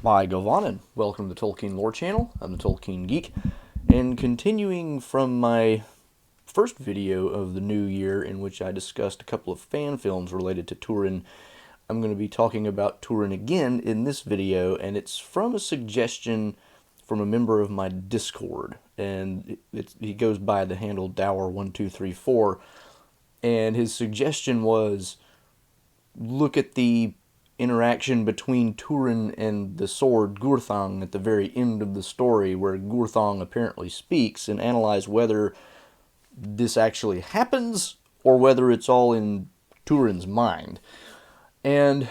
Hi, Govan, and welcome to the Tolkien Lore Channel. I'm the Tolkien Geek, and continuing from my first video of the new year in which I discussed a couple of fan films related to Turin, I'm going to be talking about Turin again in this video, and it's from a suggestion from a member of my Discord, and he goes by the handle Dower1234, and his suggestion was look at the interaction between Turin and the sword Gurthang at the very end of the story, where Gurthang apparently speaks, and analyze whether this actually happens or whether it's all in Turin's mind. And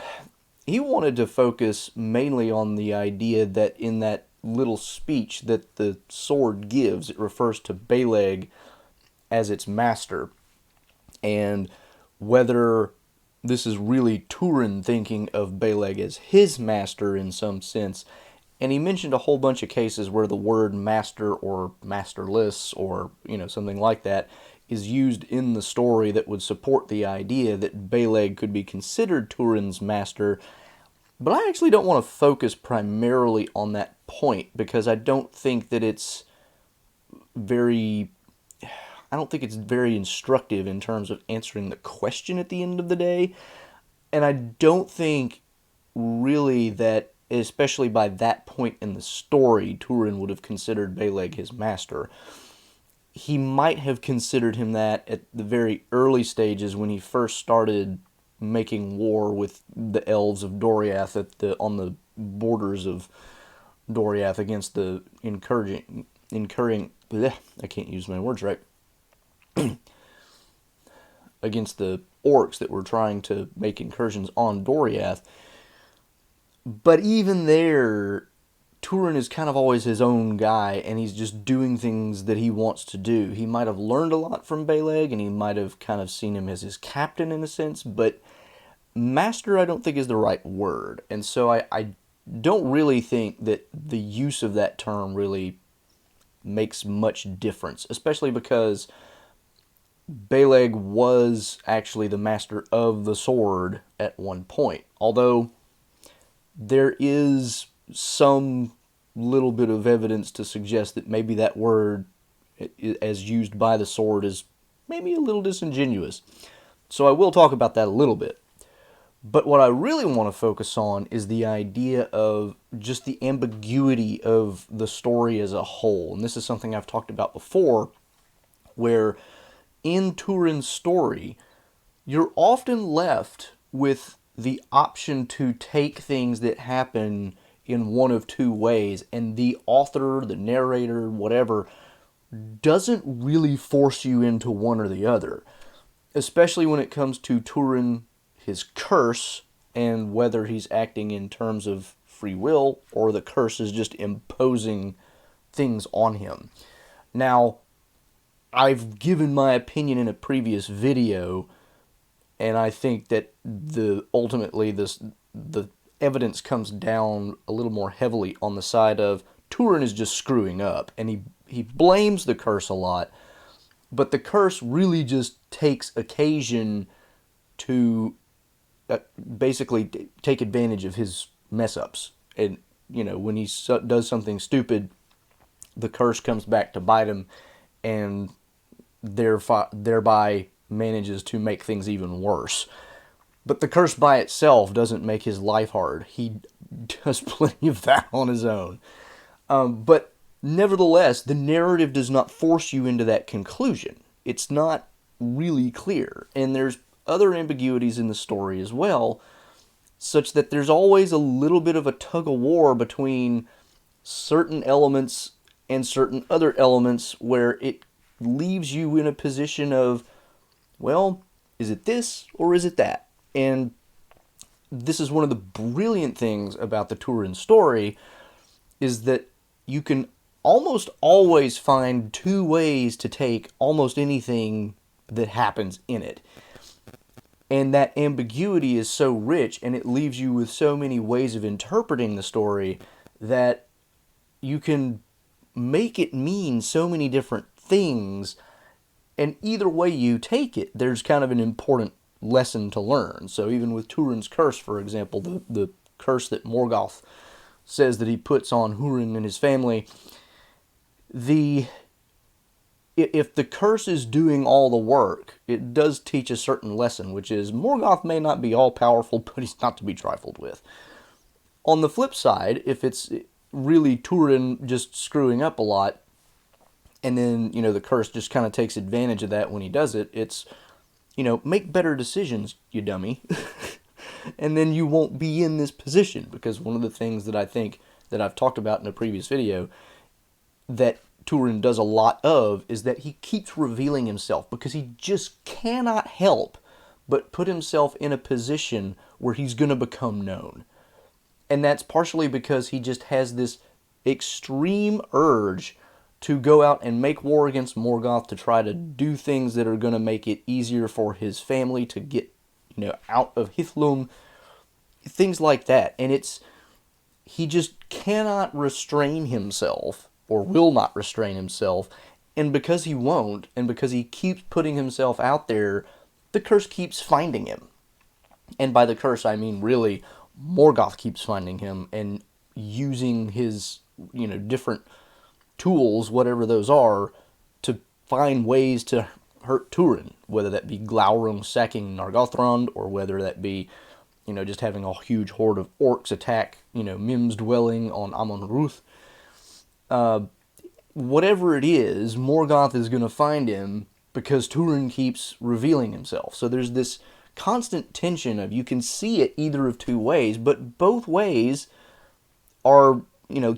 he wanted to focus mainly on the idea that in that little speech that the sword gives, it refers to Beleg as its master, and whether this is really Turin thinking of Beleg as his master in some sense. And he mentioned a whole bunch of cases where the word master or masterless or, something like that is used in the story that would support the idea that Beleg could be considered Turin's master. But I actually don't want to focus primarily on that point because I don't think that it's very instructive in terms of answering the question at the end of the day. And I don't think really that, especially by that point in the story, Turin would have considered Beleg his master. He might have considered him that at the very early stages when he first started making war with the elves of Doriath on the borders of Doriath against the I can't use my words right, against the orcs that were trying to make incursions on Doriath. But even there, Turin is kind of always his own guy, and he's just doing things that he wants to do. He might have learned a lot from Beleg, and he might have kind of seen him as his captain in a sense, but master I don't think is the right word. And so I don't really think that the use of that term really makes much difference, especially because Beleg was actually the master of the sword at one point. Although there is some little bit of evidence to suggest that maybe that word, as used by the sword, is maybe a little disingenuous. So I will talk about that a little bit. But what I really want to focus on is the idea of just the ambiguity of the story as a whole. And this is something I've talked about before, where in Turin's story, you're often left with the option to take things that happen in one of two ways, and the author, the narrator, whatever, doesn't really force you into one or the other, especially when it comes to Turin, his curse, and whether he's acting in terms of free will or the curse is just imposing things on him. Now, I've given my opinion in a previous video, and I think that ultimately the evidence comes down a little more heavily on the side of Turin is just screwing up, and he blames the curse a lot, but the curse really just takes occasion to basically take advantage of his mess ups. And when he does something stupid, the curse comes back to bite him, and thereby manages to make things even worse. But the curse by itself doesn't make his life hard. He does plenty of that on his own. But nevertheless, the narrative does not force you into that conclusion. It's not really clear. And there's other ambiguities in the story as well, such that there's always a little bit of a tug of war between certain elements and certain other elements where it leaves you in a position of, well, is it this or is it that? And this is one of the brilliant things about the Turin story, is that you can almost always find two ways to take almost anything that happens in it. And that ambiguity is so rich, and it leaves you with so many ways of interpreting the story that you can make it mean so many different things, and either way you take it, there's kind of an important lesson to learn. So even with Turin's curse, for example, the curse that Morgoth says that he puts on Turin and his family, if the curse is doing all the work, it does teach a certain lesson, which is Morgoth may not be all-powerful, but he's not to be trifled with. On the flip side, if it's really Turin just screwing up a lot, and then, the curse just kind of takes advantage of that when he does it, it's, make better decisions, you dummy. And then you won't be in this position, because one of the things that I think that I've talked about in a previous video that Turin does a lot of is that he keeps revealing himself, because he just cannot help but put himself in a position where he's going to become known. And that's partially because he just has this extreme urge to go out and make war against Morgoth, to try to do things that are going to make it easier for his family to get, out of Hithlum, things like that. And he just cannot restrain himself, or will not restrain himself, and because he won't, and because he keeps putting himself out there, the curse keeps finding him. And by the curse, I mean really, Morgoth keeps finding him and using his, different tools, whatever those are, to find ways to hurt Turin, whether that be Glaurung sacking Nargothrond, or whether that be, just having a huge horde of orcs attack, Mim's dwelling on Amon Ruth. Whatever it is, Morgoth is going to find him because Turin keeps revealing himself. So there's this constant tension of, you can see it either of two ways, but both ways are,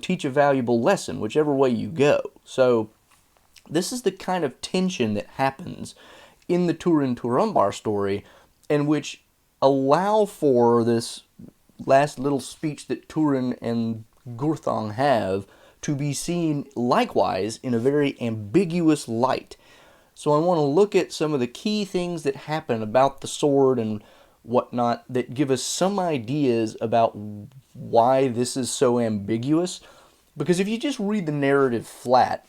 teach a valuable lesson, whichever way you go. So this is the kind of tension that happens in the Turin Turambar story, and which allow for this last little speech that Turin and Gurthang have to be seen likewise in a very ambiguous light. So I want to look at some of the key things that happen about the sword and whatnot that give us some ideas about why this is so ambiguous. Because if you just read the narrative flat,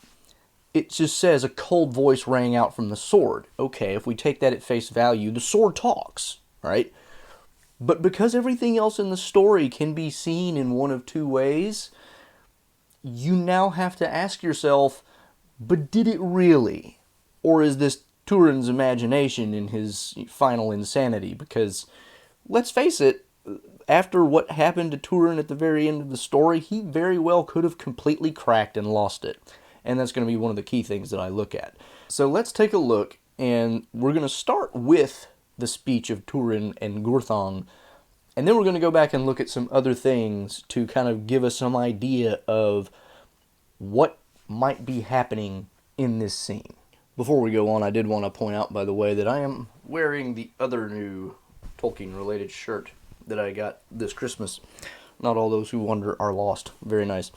it just says a cold voice rang out from the sword. Okay, if we take that at face value, the sword talks, right? But because everything else in the story can be seen in one of two ways, you now have to ask yourself, but did it really? Or is this Turin's imagination in his final insanity? Because, let's face it, after what happened to Turin at the very end of the story, he very well could have completely cracked and lost it. And that's going to be one of the key things that I look at. So let's take a look, and we're going to start with the speech of Turin and Gurthang, and then we're going to go back and look at some other things to kind of give us some idea of what might be happening in this scene. Before we go on, I did want to point out, by the way, that I am wearing the other new Tolkien-related shirt that I got this Christmas. Not all those who wonder are lost. Very nice.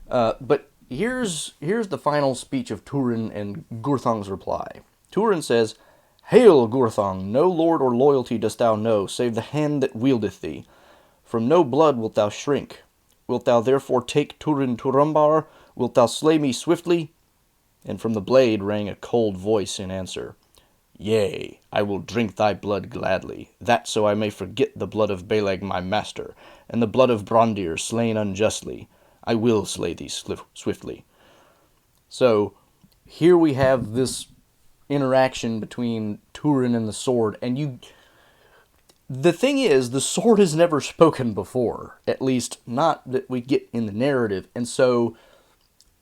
But here's the final speech of Turin and Gurthang's reply. Turin says, "Hail, Gurthang! No lord or loyalty dost thou know, save the hand that wieldeth thee. From no blood wilt thou shrink. Wilt thou therefore take Turin Turambar? Wilt thou slay me swiftly?" And from the blade rang a cold voice in answer. "Yea, I will drink thy blood gladly, that so I may forget the blood of Beleg my master, and the blood of Brandir slain unjustly. I will slay thee swiftly." So, here we have this interaction between Turin and the sword, and the thing is, the sword has never spoken before, at least not that we get in the narrative, and so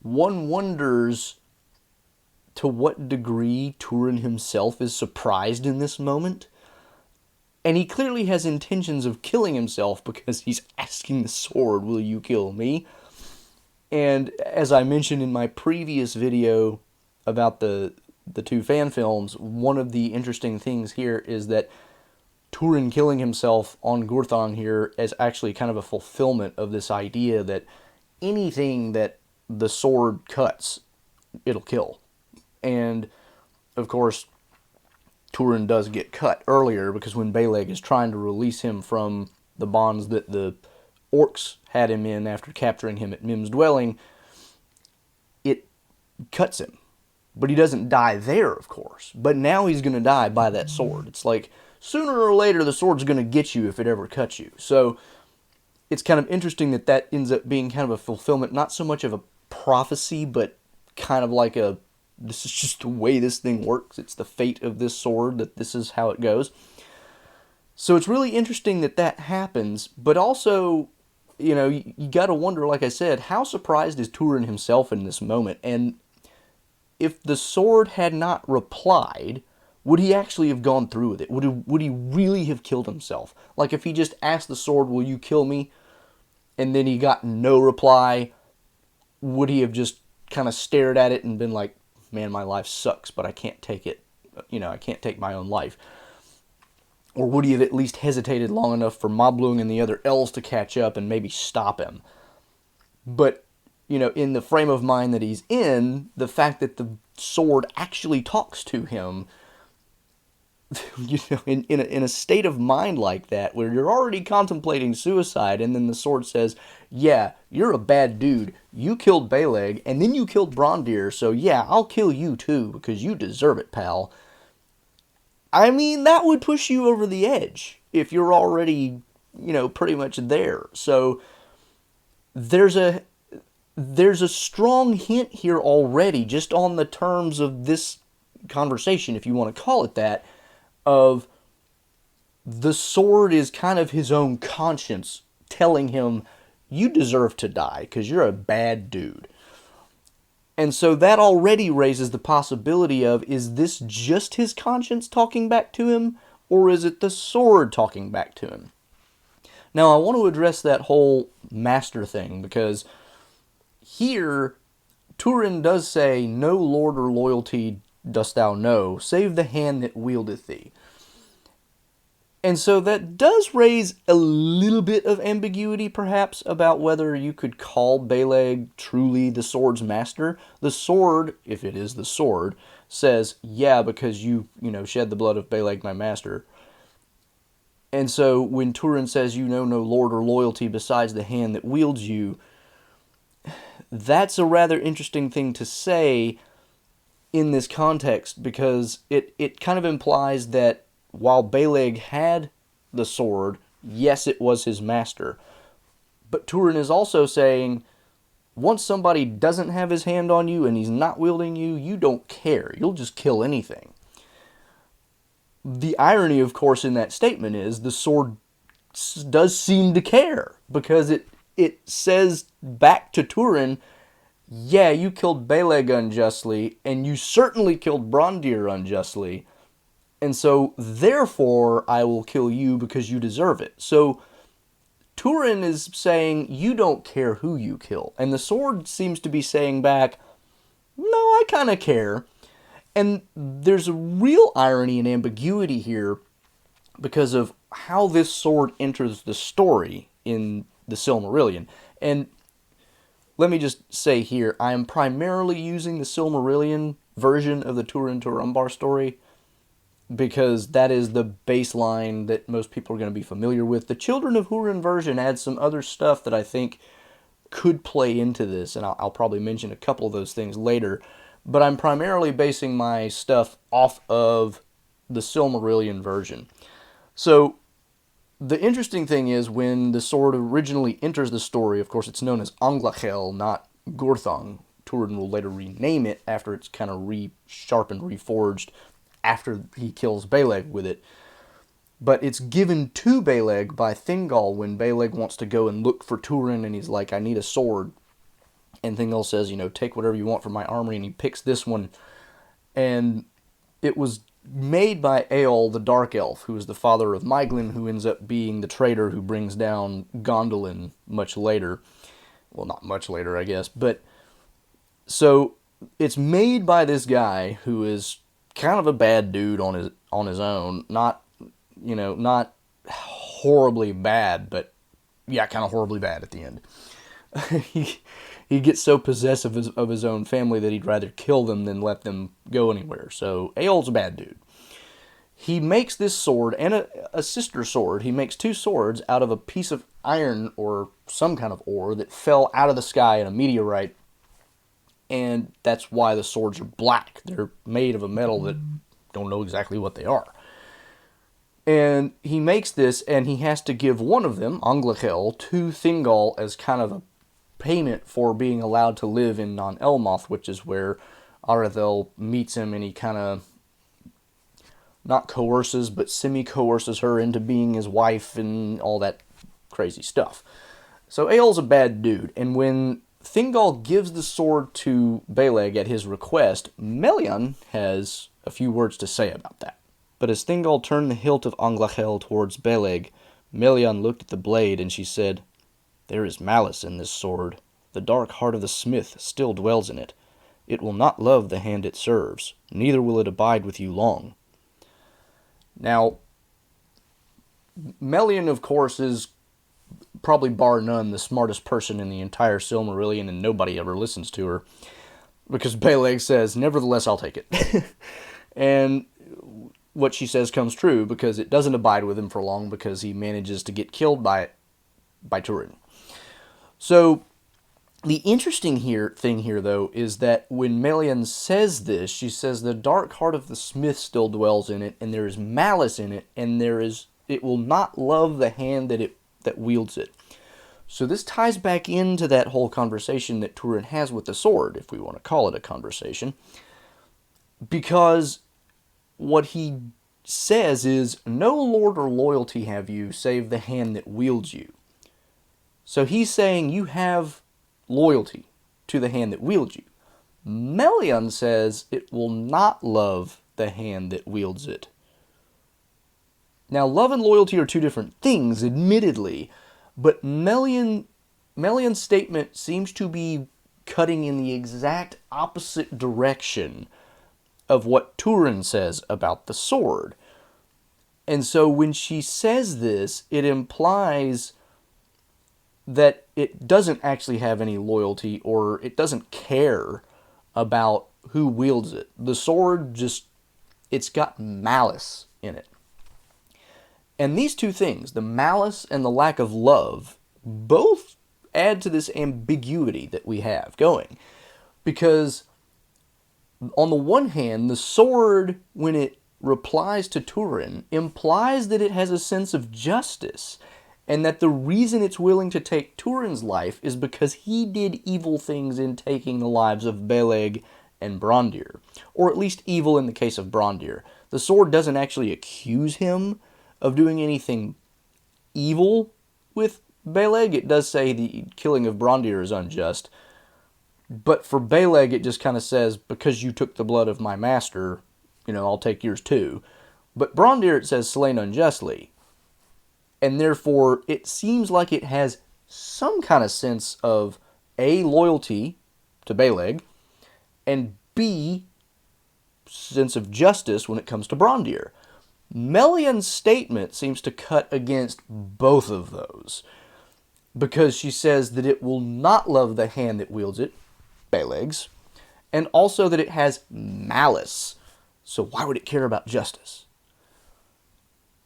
one wonders to what degree Turin himself is surprised in this moment. And he clearly has intentions of killing himself because he's asking the sword, "Will you kill me?" And as I mentioned in my previous video about the two fan films, one of the interesting things here is that Turin killing himself on Gurthang here is actually kind of a fulfillment of this idea that anything that the sword cuts, it'll kill. And, of course, Turin does get cut earlier, because when Beleg is trying to release him from the bonds that the orcs had him in after capturing him at Mim's dwelling, it cuts him. But he doesn't die there, of course. But now he's going to die by that sword. It's like, sooner or later the sword's going to get you if it ever cuts you. So, it's kind of interesting that that ends up being kind of a fulfillment, not so much of a prophecy, but kind of like a, this is just the way this thing works. It's the fate of this sword, that this is how it goes. So it's really interesting that that happens, but also, you got to wonder, like I said, how surprised is Turin himself in this moment? And if the sword had not replied, would he actually have gone through with it? Would he really have killed himself? Like if he just asked the sword, "Will you kill me?" and then he got no reply, would he have just kind of stared at it and been like, "Man, my life sucks, but I can't take it. I can't take my own life." Or would he have at least hesitated long enough for Moblung and the other elves to catch up and maybe stop him? But, in the frame of mind that he's in, the fact that the sword actually talks to him, in a state of mind like that, where you're already contemplating suicide, and then the sword says, "Yeah, you're a bad dude. You killed Beleg, and then you killed Brondir, so yeah, I'll kill you too, because you deserve it, pal." I mean, that would push you over the edge if you're already, pretty much there. So there's a strong hint here already, just on the terms of this conversation, if you want to call it that, of the sword is kind of his own conscience telling him, "You deserve to die because you're a bad dude." And so that already raises the possibility of, is this just his conscience talking back to him, or is it the sword talking back to him? Now, I want to address that whole master thing, because here, Turin does say, "No lord or loyalty dost thou know, save the hand that wieldeth thee." And so that does raise a little bit of ambiguity, perhaps, about whether you could call Beleg truly the sword's master. The sword, if it is the sword, says, "Yeah, because you shed the blood of Beleg, my master." And so when Turin says, "You know no lord or loyalty besides the hand that wields you," that's a rather interesting thing to say in this context, because it kind of implies that while Beleg had the sword, yes, it was his master. But Turin is also saying, once somebody doesn't have his hand on you and he's not wielding you, you don't care. You'll just kill anything. The irony, of course, in that statement is the sword does seem to care, because it says back to Turin, "Yeah, you killed Beleg unjustly, and you certainly killed Brondir unjustly. And so, therefore, I will kill you because you deserve it." So, Turin is saying, you don't care who you kill. And the sword seems to be saying back, "No, I kind of care." And there's a real irony and ambiguity here because of how this sword enters the story in the Silmarillion. And let me just say here, I am primarily using the Silmarillion version of the Turin Turambar story, because that is the baseline that most people are going to be familiar with. The Children of Húrin version adds some other stuff that I think could play into this, and I'll probably mention a couple of those things later. But I'm primarily basing my stuff off of the Silmarillion version. So the interesting thing is, when the sword originally enters the story, of course it's known as Anglachel, not Gurthang. Turin will later rename it after it's kind of re-sharpened, reforged, after he kills Beleg with it. But it's given to Beleg by Thingol when Beleg wants to go and look for Turin, and he's like, "I need a sword." And Thingol says, "Take whatever you want from my armory," and he picks this one. And it was made by Eol, the Dark Elf, who is the father of Maiglin, who ends up being the traitor who brings down Gondolin much later. Well, not much later, I guess. But so it's made by this guy who is kind of a bad dude on his own. Not horribly bad, but yeah, kind of horribly bad at the end. he gets so possessive of his own family that he'd rather kill them than let them go anywhere. So Eol's a bad dude. He makes this sword and a sister sword. He makes two swords out of a piece of iron or some kind of ore that fell out of the sky in a meteorite. And that's why the swords are black. They're made of a metal that don't know exactly what they are. And he makes this, and he has to give one of them, Anglachel, to Thingol as kind of a payment for being allowed to live in Non Elmoth, which is where Arathel meets him, and he kind of not coerces, but semi-coerces her into being his wife and all that crazy stuff. So Eol's a bad dude, and when Thingol gives the sword to Beleg at his request, Melian has a few words to say about that. But as Thingol turned the hilt of Anglachel towards Beleg, Melian looked at the blade, and she said, "There is malice in this sword. The dark heart of the smith still dwells in it. It will not love the hand it serves, neither will it abide with you long." Now, Melian, of course, is probably bar none the smartest person in the entire Silmarillion, and nobody ever listens to her, because Beleg says, "Nevertheless, I'll take it." And what she says comes true, because it doesn't abide with him for long, because he manages to get killed by it, by Turin. So the interesting thing here, though, is that when Melian says this, she says the dark heart of the smith still dwells in it, and there is malice in it, and it will not love the hand that wields it. So this ties back into that whole conversation that Turin has with the sword, if we want to call it a conversation, because what he says is, "No lord or loyalty have you, save the hand that wields you." So he's saying you have loyalty to the hand that wields you. Melian says it will not love the hand that wields it. Now, love and loyalty are two different things, admittedly, but Melian's statement seems to be cutting in the exact opposite direction of what Turin says about the sword. And so when she says this, it implies that it doesn't actually have any loyalty, or it doesn't care about who wields it. The sword it's got malice in it. And these two things, the malice and the lack of love, both add to this ambiguity that we have going. Because on the one hand, the sword, when it replies to Turin, implies that it has a sense of justice, and that the reason it's willing to take Turin's life is because he did evil things in taking the lives of Beleg and Brondir. Or at least evil in the case of Brondir. The sword doesn't actually accuse him of doing anything evil with Beleg. It does say the killing of Brondir is unjust. But for Beleg, it just kind of says, because you took the blood of my master, I'll take yours too. But Brondir, it says, slain unjustly. And therefore, it seems like it has some kind of sense of A, loyalty to Beleg, and B, sense of justice when it comes to Brondir. Melian's statement seems to cut against both of those, because she says that it will not love the hand that wields it, Beleg's, and also that it has malice. So why would it care about justice?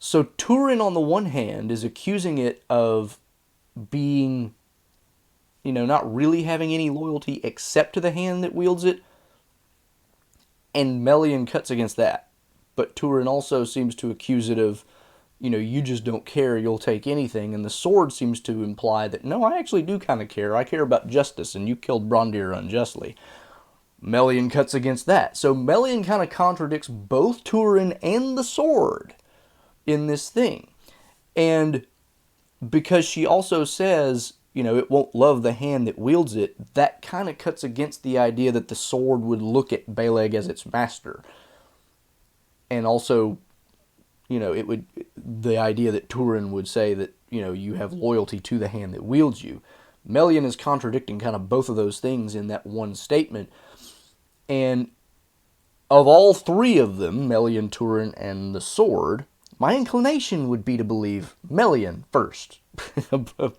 So Turin, on the one hand, is accusing it of being, not really having any loyalty except to the hand that wields it, and Melian cuts against that. But Turin also seems to accuse it of, you just don't care, you'll take anything, and the sword seems to imply that, no, I actually do kind of care, I care about justice, and you killed Brondir unjustly. Melian cuts against that. So Melian kind of contradicts both Turin and the sword in this thing. And because she also says, it won't love the hand that wields it, that kind of cuts against the idea that the sword would look at Beleg as its master. And also, the idea that Turin would say that, you have loyalty to the hand that wields you. Melian is contradicting kind of both of those things in that one statement. And of all three of them, Melian, Turin, and the sword, my inclination would be to believe Melian first,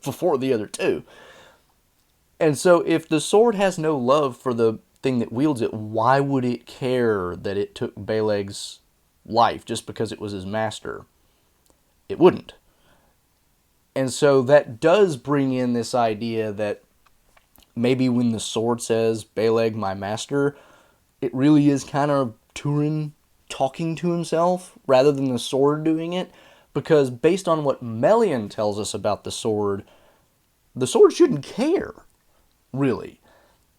before the other two. And so if the sword has no love for the thing that wields it, why would it care that it took Beleg's life just because it was his master? It wouldn't. And so that does bring in this idea that maybe when the sword says, Beleg, my master, it really is kind of Turin talking to himself rather than the sword doing it. Because based on what Melian tells us about the sword shouldn't care, really.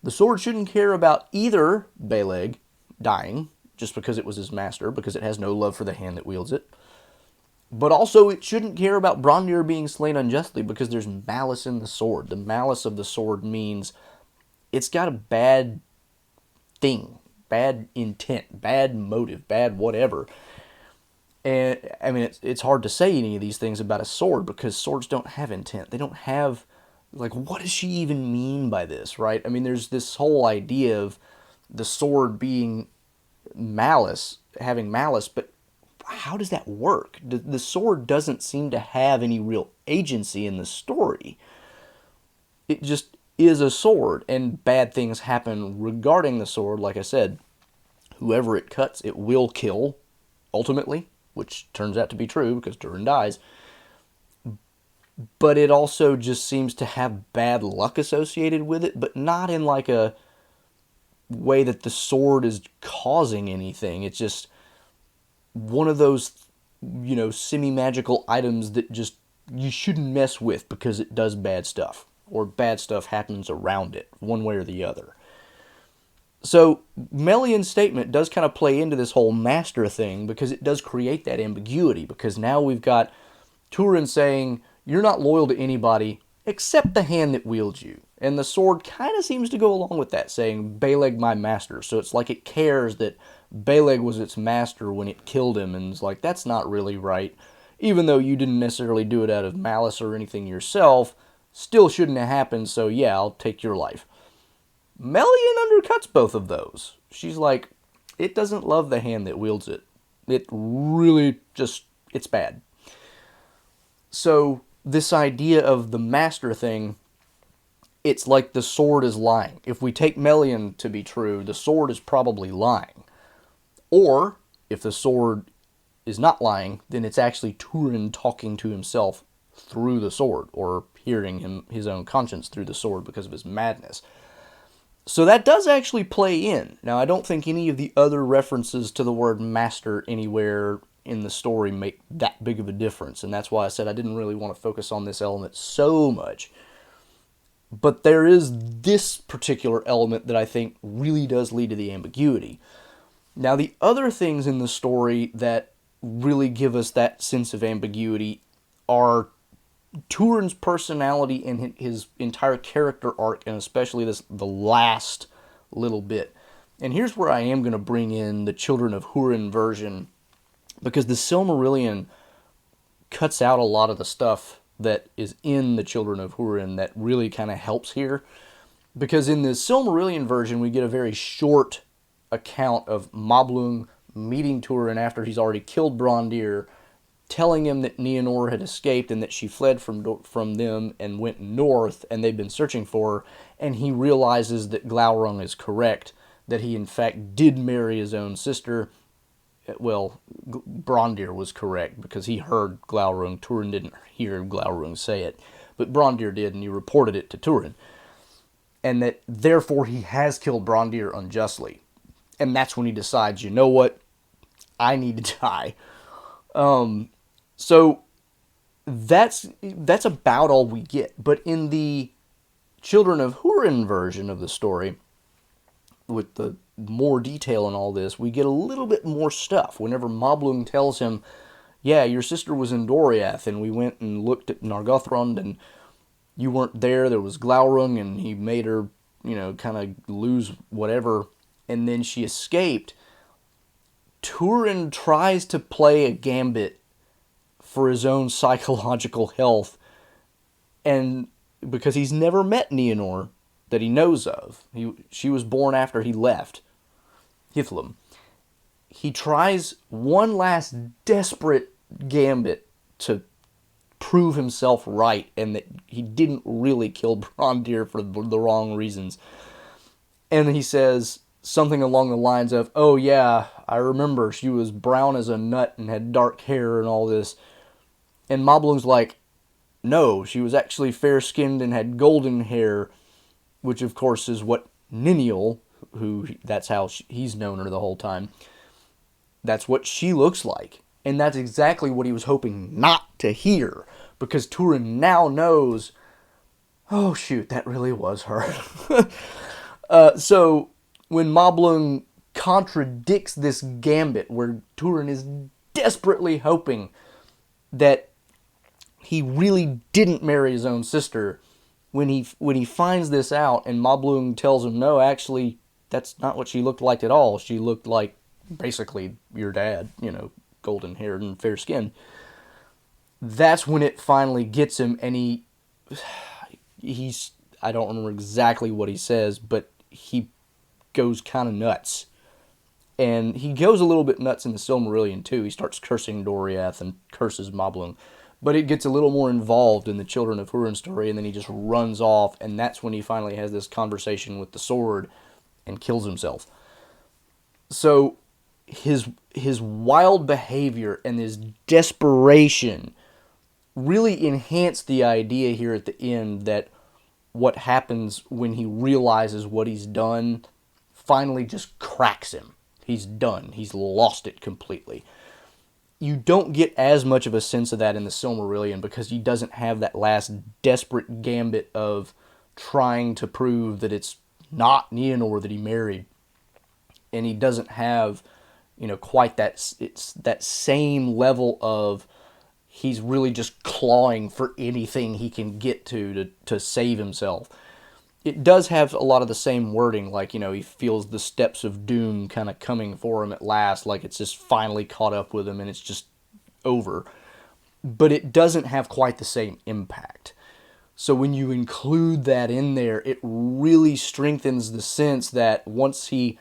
The sword shouldn't care about either Beleg dying, just because it was his master, because it has no love for the hand that wields it. But also, it shouldn't care about Brondir being slain unjustly, because there's malice in the sword. The malice of the sword means it's got a bad thing, bad intent, bad motive, bad whatever. And I mean, it's hard to say any of these things about a sword because swords don't have intent. They don't have, like, what does she even mean by this, right? I mean, there's this whole idea of the sword being malice, having malice, but how does that work? The sword doesn't seem to have any real agency in the story. It just is a sword, and bad things happen regarding the sword. Like I said, whoever it cuts, it will kill, ultimately, which turns out to be true because Turin dies. But it also just seems to have bad luck associated with it, but not in like a way that the sword is causing anything. It's just one of those, semi-magical items that just you shouldn't mess with because it does bad stuff, or bad stuff happens around it, one way or the other. So Melian's statement does kind of play into this whole master thing because it does create that ambiguity, because now we've got Turin saying, you're not loyal to anybody except the hand that wields you. And the sword kind of seems to go along with that, saying, Beleg my master. So it's like it cares that Beleg was its master when it killed him, and it's like, that's not really right. Even though you didn't necessarily do it out of malice or anything yourself, still shouldn't have happened, so yeah, I'll take your life. Melian undercuts both of those. She's like, it doesn't love the hand that wields it. It really just, it's bad. So this idea of the master thing, it's like the sword is lying. If we take Melian to be true, the sword is probably lying. Or, if the sword is not lying, then it's actually Turin talking to himself through the sword, or hearing his own conscience through the sword because of his madness. So that does actually play in. Now, I don't think any of the other references to the word master anywhere in the story make that big of a difference, and that's why I said I didn't really want to focus on this element so much. But there is this particular element that I think really does lead to the ambiguity. Now, the other things in the story that really give us that sense of ambiguity are Turin's personality and his entire character arc, and especially the last little bit. And here's where I am going to bring in the Children of Hurin version, because the Silmarillion cuts out a lot of the stuff that is in the Children of Hurin that really kind of helps here. Because in the Silmarillion version, we get a very short account of Moblung meeting Turin after he's already killed Brondir, telling him that Nienor had escaped and that she fled from them and went north, and they've been searching for her, and he realizes that Glaurung is correct, that he in fact did marry his own sister. Well, Brondir was correct, because he heard Glaurung. Turin didn't hear Glaurung say it, but Brondir did, and he reported it to Turin. And that, therefore, he has killed Brondir unjustly. And that's when he decides, you know what? I need to die. So that's about all we get. But in the Children of Hurin version of the story, with the more detail and all this, we get a little bit more stuff. Whenever Moblung tells him, yeah, your sister was in Doriath, and we went and looked at Nargothrond, and you weren't there, there was Glaurung, and he made her, kind of lose whatever, and then she escaped. Turin tries to play a gambit for his own psychological health, and because he's never met Nienor that he knows of. She was born after he left Hithlum. He tries one last desperate gambit to prove himself right, and that he didn't really kill Brondir for the wrong reasons. And he says something along the lines of, oh yeah, I remember she was brown as a nut and had dark hair and all this. And Moblung's like, no, she was actually fair-skinned and had golden hair, which of course is what Niniel, that's how he's known her the whole time, that's what she looks like. And that's exactly what he was hoping not to hear, because Turin now knows, oh shoot, that really was her. So when Moblung contradicts this gambit where Turin is desperately hoping that he really didn't marry his own sister, when he finds this out and Moblung tells him, no, actually, that's not what she looked like at all. She looked like basically your dad, golden haired and fair skinned. That's when it finally gets him, and he's I don't remember exactly what he says, but he goes kind of nuts. And he goes a little bit nuts in the Silmarillion too. He starts cursing Doriath and curses Moblung. But it gets a little more involved in the Children of Húrin story, and then he just runs off, and that's when he finally has this conversation with the sword and kills himself. So his wild behavior and his desperation really enhance the idea here at the end that what happens when he realizes what he's done finally just cracks him. He's done. He's lost it completely. You don't get as much of a sense of that in the Silmarillion because he doesn't have that last desperate gambit of trying to prove that it's not Nienor that he married. And he doesn't have, quite that same level of he's really just clawing for anything he can get to save himself. It does have a lot of the same wording, like, he feels the steps of doom kind of coming for him at last, like it's just finally caught up with him and it's just over. But it doesn't have quite the same impact. So when you include that in there, it really strengthens the sense that once he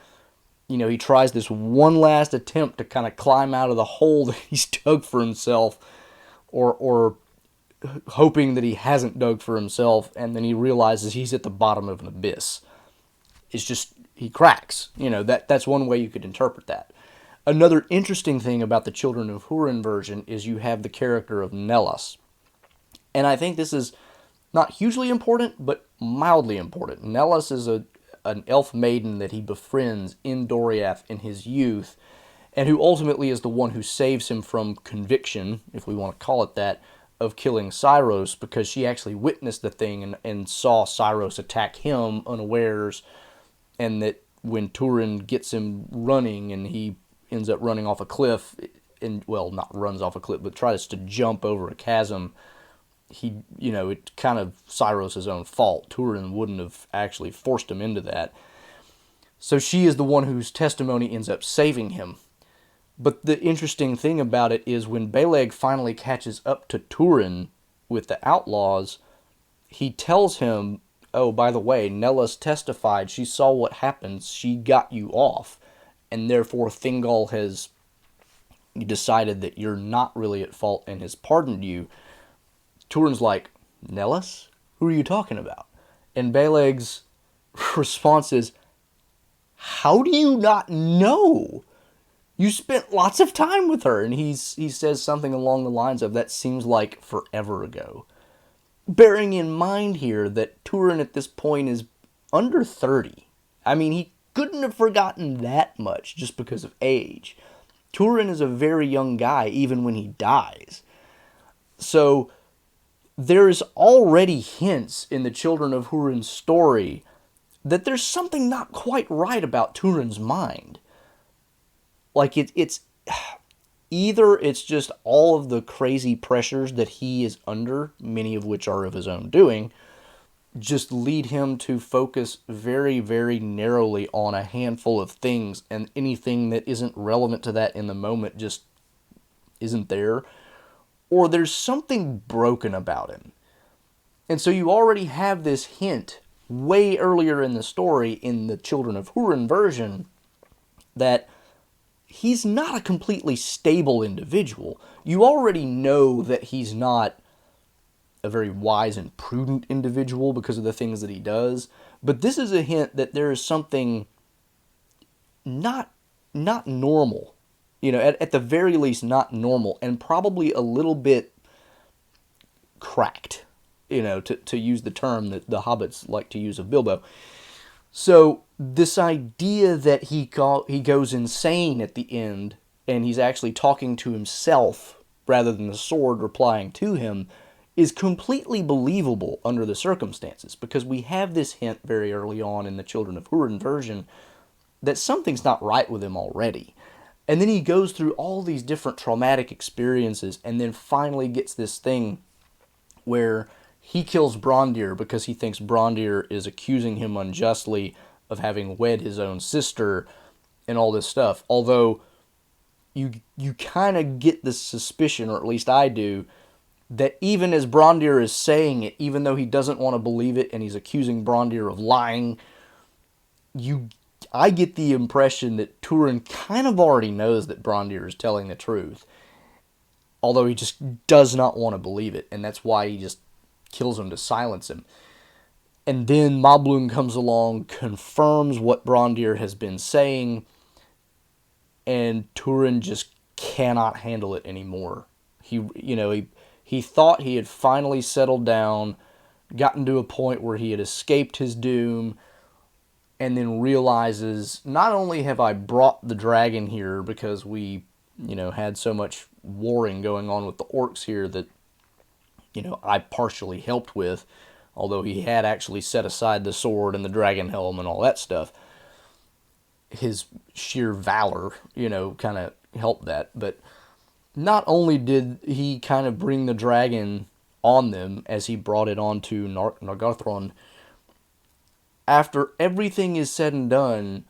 tries this one last attempt to kind of climb out of the hole that he's dug for himself, or hoping that he hasn't dug for himself, and then he realizes he's at the bottom of an abyss. It's just, he cracks. That's one way you could interpret that. Another interesting thing about the Children of Húrin version is you have the character of Nellas. And I think this is not hugely important, but mildly important. Nellas is an elf maiden that he befriends in Doriath in his youth, and who ultimately is the one who saves him from conviction, if we want to call it that, of killing Cyros, because she actually witnessed the thing and saw Cyros attack him unawares, and that when Turin gets him running and he ends up running off a cliff, not runs off a cliff, but tries to jump over a chasm, it kind of Cyros' own fault. Turin wouldn't have actually forced him into that. So she is the one whose testimony ends up saving him. But the interesting thing about it is when Beleg finally catches up to Turin with the outlaws, he tells him, oh, by the way, Nellas testified, she saw what happened, she got you off, and therefore Thingol has decided that you're not really at fault and has pardoned you. Turin's like, Nellas? Who are you talking about? And Beleg's response is, how do you not know? You spent lots of time with her. And he says something along the lines of, that seems like forever ago. Bearing in mind here that Turin at this point is under 30. I mean, he couldn't have forgotten that much just because of age. Turin is a very young guy even when he dies. So there is already hints in the Children of Húrin's story that there's something not quite right about Turin's mind. Like, it's either it's just all of the crazy pressures that he is under, many of which are of his own doing, just lead him to focus very, very narrowly on a handful of things, and anything that isn't relevant to that in the moment just isn't there. Or there's something broken about him. And so you already have this hint way earlier in the story in the Children of Húrin version that he's not a completely stable individual. You already know that he's not a very wise and prudent individual because of the things that he does. But this is a hint that there is something not normal. At the very least, not normal, and probably a little bit cracked, to use the term that the hobbits like to use of Bilbo. So this idea that he goes insane at the end and he's actually talking to himself rather than the sword replying to him, is completely believable under the circumstances, because we have this hint very early on in the Children of Hurin version that something's not right with him already. And then he goes through all these different traumatic experiences and then finally gets this thing where he kills Brondir because he thinks Brondir is accusing him unjustly of having wed his own sister and all this stuff. Although you kind of get the suspicion, or at least I do, that even as Brondir is saying it, even though he doesn't want to believe it and he's accusing Brondir of lying, I get the impression that Turin kind of already knows that Brondir is telling the truth, although he just does not want to believe it, and that's why he just kills him to silence him. And then Moblung comes along, confirms what Brondir has been saying, and Turin just cannot handle it anymore. He thought he had finally settled down, gotten to a point where he had escaped his doom, and then realizes, not only have I brought the dragon here because we, had so much warring going on with the orcs here that, I partially helped with, although he had actually set aside the sword and the dragon helm and all that stuff. His sheer valor, kind of helped that. But not only did he kind of bring the dragon on them as he brought it onto Nargothrond, after everything is said and done,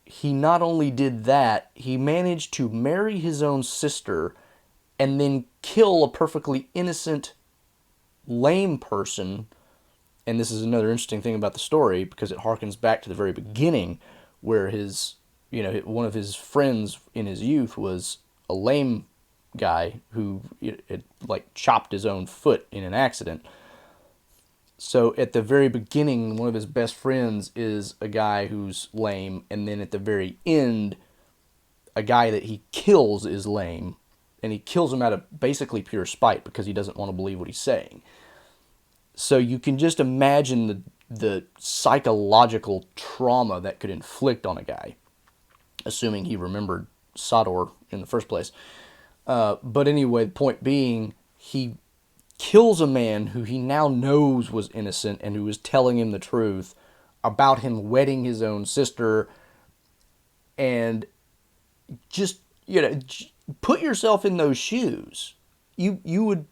he not only did that, he managed to marry his own sister and then kill a perfectly innocent, lame person. And this is another interesting thing about the story, because it harkens back to the very beginning, where one of his friends in his youth was a lame guy who had chopped his own foot in an accident. So at the very beginning, one of his best friends is a guy who's lame, and then at the very end, a guy that he kills is lame, and he kills him out of basically pure spite because he doesn't want to believe what he's saying. So you can just imagine the psychological trauma that could inflict on a guy, assuming he remembered Sador in the first place. But anyway, the point being, he kills a man who he now knows was innocent and who was telling him the truth about him wedding his own sister. And just, put yourself in those shoes. It would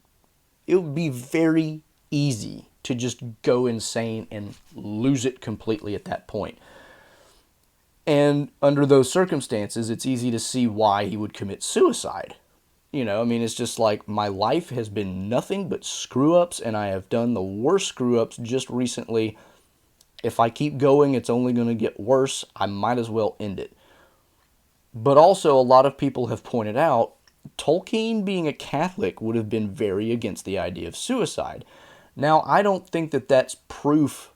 be very easy to just go insane and lose it completely at that point. And under those circumstances, it's easy to see why he would commit suicide. It's just like, my life has been nothing but screw-ups, and I have done the worst screw-ups just recently. If I keep going, it's only going to get worse. I might as well end it. But also, a lot of people have pointed out, Tolkien, being a Catholic, would have been very against the idea of suicide. Now, I don't think that that's proof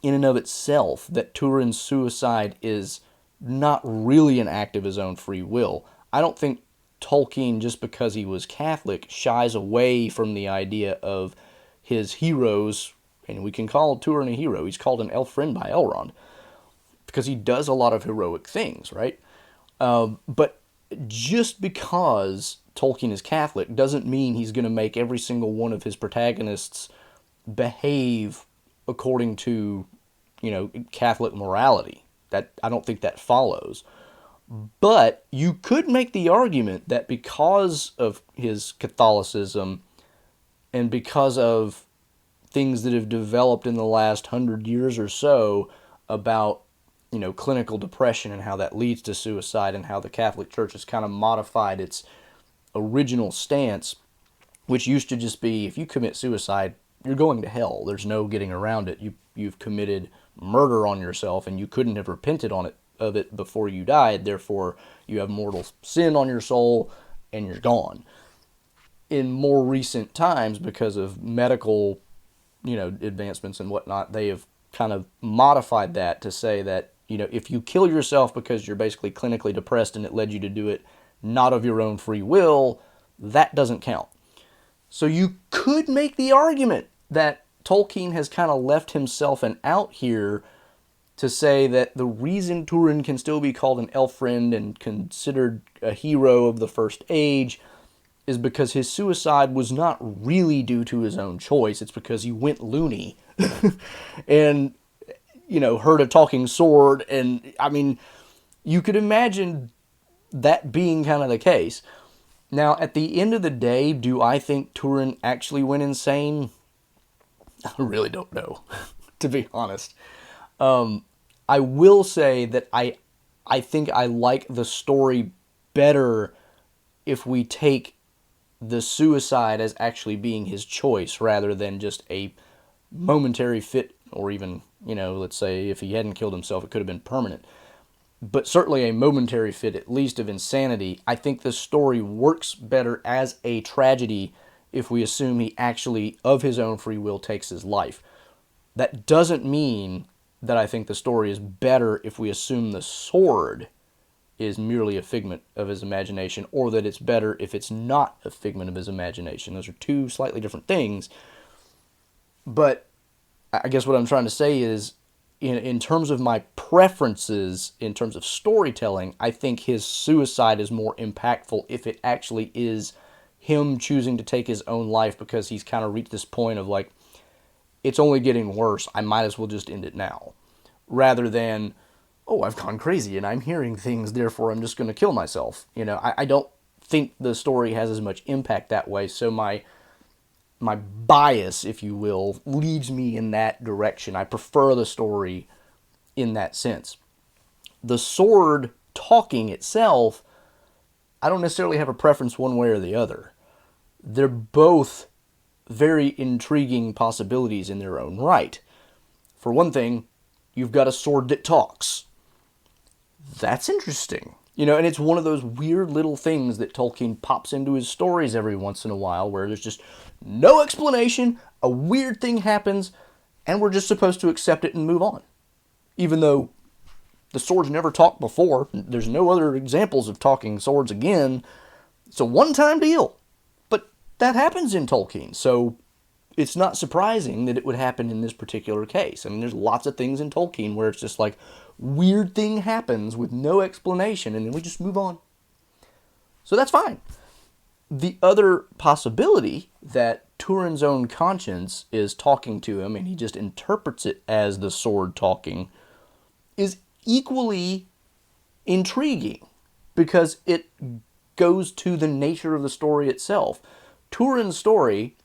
in and of itself that Turin's suicide is not really an act of his own free will. I don't think Tolkien, just because he was Catholic, shies away from the idea of his heroes, and we can call Turin a hero. He's called an elf friend by Elrond, because he does a lot of heroic things, right? But just because Tolkien is Catholic doesn't mean he's going to make every single one of his protagonists behave according to, Catholic morality. That, I don't think that follows. But you could make the argument that because of his Catholicism and because of things that have developed in the last 100 years or so about, clinical depression and how that leads to suicide, and how the Catholic Church has kind of modified its original stance, which used to just be, if you commit suicide, you're going to hell. There's no getting around it. You've committed murder on yourself, and you couldn't have repented of it before you died, therefore you have mortal sin on your soul, and you're gone. In more recent times, because of medical, advancements and whatnot, they have kind of modified that to say that, if you kill yourself because you're basically clinically depressed and it led you to do it not of your own free will, that doesn't count. So you could make the argument that Tolkien has kind of left himself an out here to say that the reason Turin can still be called an elf friend and considered a hero of the First Age is because his suicide was not really due to his own choice. It's because he went loony and, heard a talking sword. And, I mean, you could imagine that being kind of the case. Now, at the end of the day, do I think Turin actually went insane? I really don't know, to be honest. I will say that I think I like the story better if we take the suicide as actually being his choice rather than just a momentary fit, or even, let's say if he hadn't killed himself, it could have been permanent. But certainly a momentary fit, at least, of insanity. I think the story works better as a tragedy if we assume he actually, of his own free will, takes his life. That doesn't mean that I think the story is better if we assume the sword is merely a figment of his imagination, or that it's better if it's not a figment of his imagination. Those are two slightly different things. But I guess what I'm trying to say is, in terms of my preferences, in terms of storytelling, I think his suicide is more impactful if it actually is him choosing to take his own life because he's kind of reached this point of like, it's only getting worse, I might as well just end it now. Rather than, oh, I've gone crazy and I'm hearing things, therefore I'm just going to kill myself. I don't think the story has as much impact that way, so my bias, if you will, leads me in that direction. I prefer the story in that sense. The sword talking itself, I don't necessarily have a preference one way or the other. They're both very intriguing possibilities in their own right. For one thing, you've got a sword that talks. That's interesting. And it's one of those weird little things that Tolkien pops into his stories every once in a while where there's just no explanation, a weird thing happens, and we're just supposed to accept it and move on. Even though the sword's never talked before, there's no other examples of talking swords again. It's a one-time deal. But that happens in Tolkien, so it's not surprising that it would happen in this particular case. I mean, there's lots of things in Tolkien where it's just like, weird thing happens with no explanation, and then we just move on. So that's fine. The other possibility that Turin's own conscience is talking to him, and he just interprets it as the sword talking, is equally intriguing, because it goes to the nature of the story itself. Turin's story,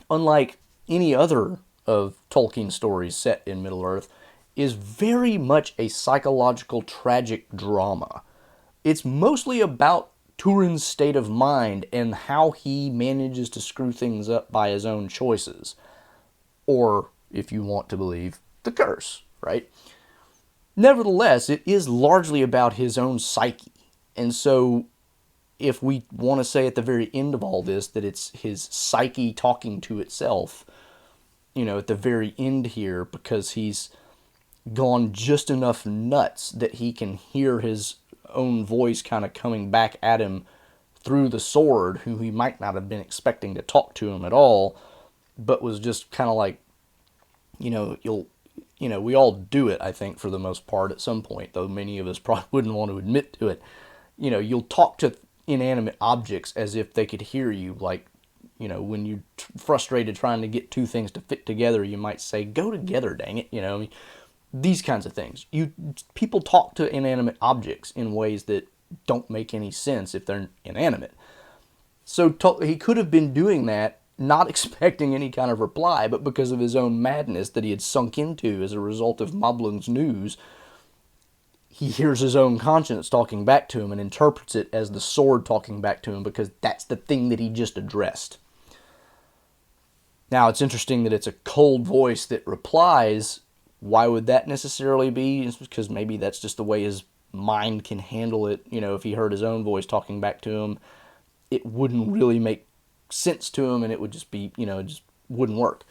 unlike any other of Tolkien's stories set in Middle-earth, is very much a psychological tragic drama. It's mostly about Turin's state of mind and how he manages to screw things up by his own choices. Or, if you want to believe, the curse, right? Nevertheless, it is largely about his own psyche. And so, if we want to say at the very end of all this that it's his psyche talking to itself, at the very end here, because he's gone just enough nuts that he can hear his own voice kind of coming back at him through the sword, who he might not have been expecting to talk to him at all, but was just kind of like, we all do it, I think, for the most part at some point, though many of us probably wouldn't want to admit to it. You'll talk to inanimate objects as if they could hear you, like, when you're frustrated trying to get two things to fit together, you might say, go together, dang it, these kinds of things. People talk to inanimate objects in ways that don't make any sense if they're inanimate. So he could have been doing that, not expecting any kind of reply, but because of his own madness that he had sunk into as a result of Moblung's news, he hears his own conscience talking back to him and interprets it as the sword talking back to him, because that's the thing that he just addressed. Now, it's interesting that it's a cold voice that replies. Why would that necessarily be? It's because maybe that's just the way his mind can handle it. If he heard his own voice talking back to him, it wouldn't really make sense to him, and it would just be, it just wouldn't work.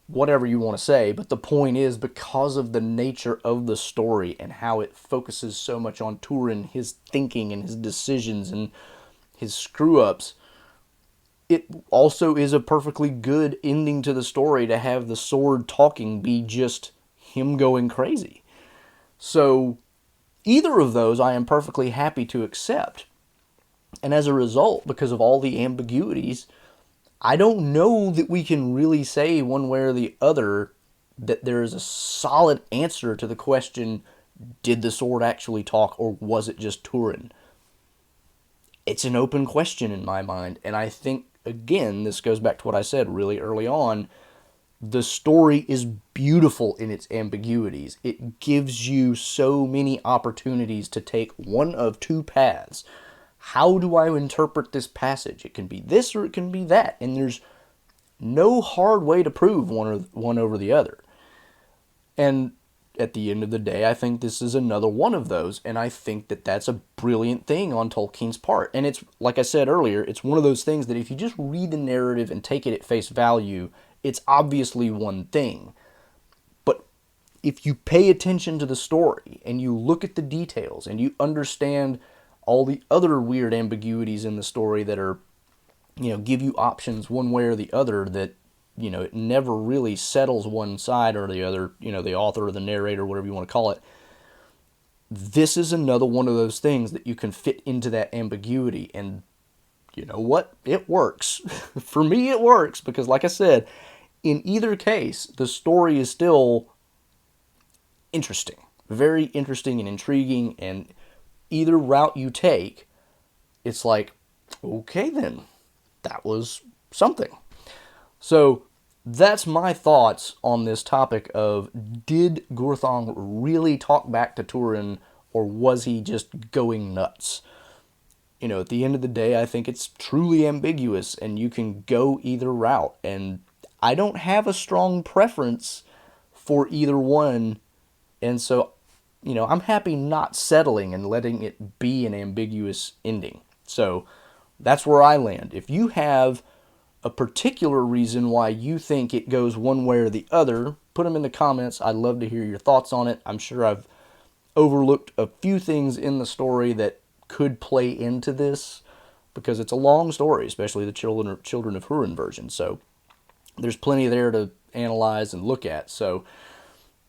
Whatever you want to say, but the point is, because of the nature of the story and how it focuses so much on Turin, his thinking and his decisions and his screw-ups, it also is a perfectly good ending to the story to have the sword talking be just him going crazy. So either of those I am perfectly happy to accept. And as a result, because of all the ambiguities, I don't know that we can really say one way or the other that there is a solid answer to the question, did the sword actually talk or was it just Turin? It's an open question in my mind, and I think, again, this goes back to what I said really early on. The story is beautiful in its ambiguities. It gives you so many opportunities to take one of two paths. How do I interpret this passage? It can be this or it can be that, and there's no hard way to prove one over the other. And at the end of the day, I think this is another one of those, and I think that that's a brilliant thing on Tolkien's part. And it's, like I said earlier, it's one of those things that if you just read the narrative and take it at face value, it's obviously one thing. But if you pay attention to the story, and you look at the details, and you understand all the other weird ambiguities in the story that are, give you options one way or the other, that it never really settles one side or the other, the author or the narrator, whatever you want to call it. This is another one of those things that you can fit into that ambiguity. And you know what? It works. For me, it works because, like I said, in either case, the story is still interesting. Very interesting and intriguing. And either route you take, it's like, okay then, that was something. So that's my thoughts on this topic of, did Gurthang really talk back to Turin, or was he just going nuts? At the end of the day, I think it's truly ambiguous, and you can go either route. And I don't have a strong preference for either one. And so, I'm happy not settling and letting it be an ambiguous ending. So that's where I land. If you have a particular reason why you think it goes one way or the other, put them in the comments. I'd love to hear your thoughts on it. I'm sure I've overlooked a few things in the story that could play into this, because it's a long story, especially the Children of Hurin version. So there's plenty there to analyze and look at. So,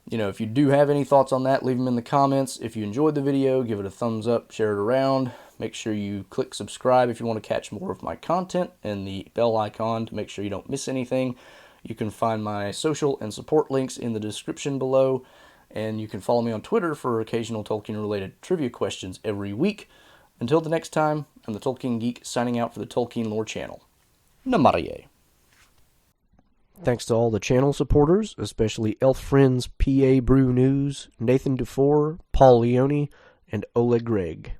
if you do have any thoughts on that, leave them in the comments. If you enjoyed the video, give it a thumbs up, share it around. Make sure you click subscribe if you want to catch more of my content, and the bell icon to make sure you don't miss anything. You can find my social and support links in the description below, and you can follow me on Twitter for occasional Tolkien-related trivia questions every week. Until the next time, I'm the Tolkien Geek, signing out for the Tolkien Lore channel. Namaste. Thanks to all the channel supporters, especially Elf Friends, PA Brew News, Nathan DeFore, Paul Leone, and Oleg Gregg.